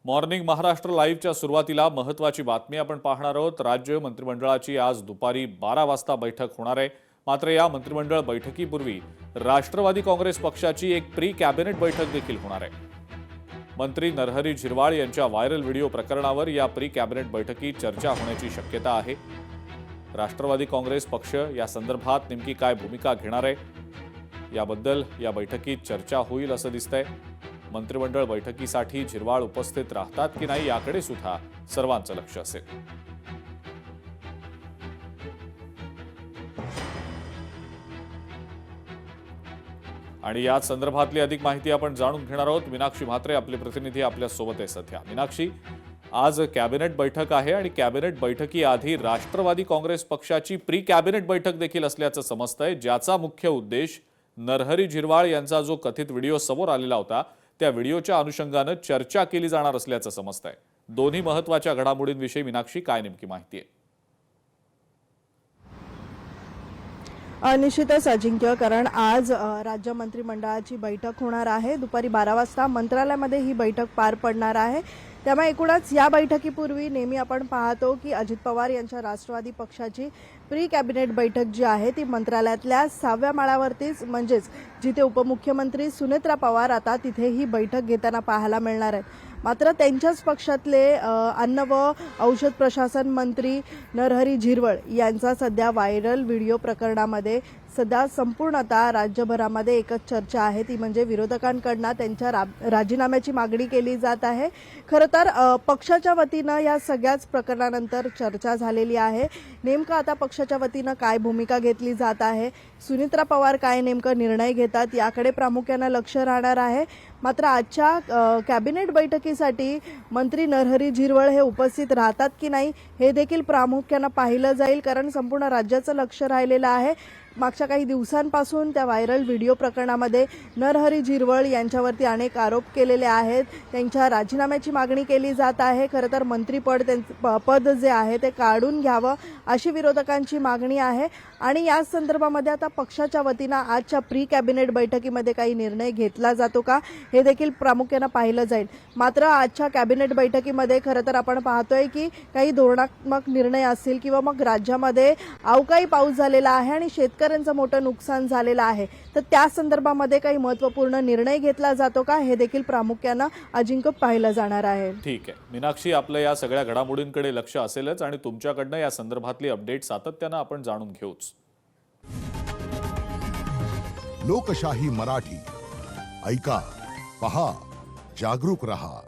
Morning Maharashtra लाईव्हच्या सुरुवातीला महत्त्वाची बातमी आपण पाहणार आहोत। राज्य मंत्रिमंडळाची आज दुपारी 12 वाजता बैठक होणार आहे। मात्र या मंत्रिमंडळ बैठकीपूर्वी राष्ट्रवादी काँग्रेस पक्षाची एक प्री कॅबिनेट बैठक देखील होणार आहे। मंत्री नरहरी झिरवाळ यांच्या व्हायरल व्हिडिओ प्रकरणावर या प्री कॅबिनेट बैठकीत चर्चा होण्याची शक्यता आहे। राष्ट्रवादी काँग्रेस पक्ष या संदर्भात नेमकी काय भूमिका घेणार आहे याबद्दल या बैठकीत चर्चा होईल असं दिसतंय। मंत्रिमंडळ बैठकीसाठी झिरवाळ उपस्थित राहतात की नाही याकडे सुद्धा सर्वांचं लक्ष असेल। आणि या संदर्भातली अधिक माहिती आपण जाणून घेणार आहोत। मीनाक्षी म्हात्रे आपले प्रतिनिधी आपल्या सोबत आहे सध्या। मीनाक्षी, आज कॅबिनेट बैठक आहे आणि कॅबिनेट बैठकीआधी राष्ट्रवादी काँग्रेस पक्षाची प्री कॅबिनेट बैठक देखील असल्याचं समजतंय, ज्याचा मुख्य उद्देश नरहरी झिरवाळ यांचा जो कथित व्हिडिओ समोर आलेला होता त्या व्हिडिओच्या अनुषंगाने चर्चा केली जाणार असल्याचं समजतंय। दोन्ही महत्त्वाच्या घडामोडींविषयी मीनाक्षी काय नेमकी माहिती आहे? निश्चितच अजिंक्य, कारण आज राज्य मंत्रिमंडळाची बैठक होणार आहे। दुपारी 12 वाजता मंत्रालयामध्ये ही बैठक पार पडणार आहे। त्यामुळे एकूणच या बैठकीपूर्वी नेहमी आपण पाहतो की अजित पवार यांच्या राष्ट्रवादी पक्षाची प्री कॅबिनेट बैठक जी आहे ती मंत्रालयातल्या 6व्या माळ्यावरतीच, म्हणजेच जिथे उपमुख्यमंत्री सुनेत्रा पवार आता तिथे ही बैठक घेताना पाहायला मिळणार आहेत। मात्र त्यांच्याच पक्षातले अन्न व औषध प्रशासन मंत्री नरहरी झिरवाळ यांचा सध्या व्हायरल व्हिडिओ प्रकरणामध्ये सध्या संपूर्णतः राज्यभरामध्ये एकच चर्चा आहे, ती म्हणजे विरोधकांकडून त्यांच्या राजीनाम्याची मागणी केली जात आहे। खरं तर पक्षाच्या वतीनं या सगळ्याच प्रकरणानंतर चर्चा झालेली आहे। नेमकं आता पक्षाच्या वतीनं काय भूमिका घेतली जात आहे, सुनेत्रा पवार काय नेमकं निर्णय घेतात याकडे प्रामुख्याने लक्ष राहणार आहे। मात्र आजच्या कॅबिनेट बैठकीसाठी मंत्री नरहरी झिरवाळ हे उपस्थित राहतात की नाही हे देखील प्रामुख्याने पाहिलं जाईल, कारण संपूर्ण राज्याचं लक्ष राहिलेलं आहे। मागच्या काही दिवसांपासून त्या व्हायरल व्हिडिओ प्रकरणामध्ये नरहरी झिरवाळ यांच्यावरती अनेक आरोप केलेले आहेत, त्यांच्या राजीनाम्याची मागणी केली जात आहे। खरं तर मंत्रीपद पद जे आहे ते काढून घ्यावं अशी विरोधकांची मागणी आहे। आणि या संदर्भामध्ये आता पक्षाच्या वतीनं आजच्या प्री कॅबिनेट बैठकीमध्ये काही निर्णय घेतला जातो का हे देखील प्रामुख्याने पाहिलं जाईल। मात्र आजच्या कॅबिनेट बैठकीमध्ये खरं तर आपण पाहतोय की काही धोरणात्मक निर्णय असतील किंवा मग राज्यामध्ये अवकाळी पाऊस झालेला आहे आणि शेतकऱ्यांचं मोठं नुकसान झालेलं आहे, तर त्या संदर्भामध्ये काही महत्त्वपूर्ण निर्णय घेतला जातो का हे देखील प्रामुख्याने अजिंक्य पाहिलं जाणार आहे। ठीक आहे मीनाक्षी, आपलं या सगळ्या घडामोडींकडे लक्ष असेलच आणि तुमच्याकडनं या संदर्भातली अपडेट सातत्यानं आपण जाणून घेऊच। लोकशाही मराठी ऐका, पहा, जागरूक रहा।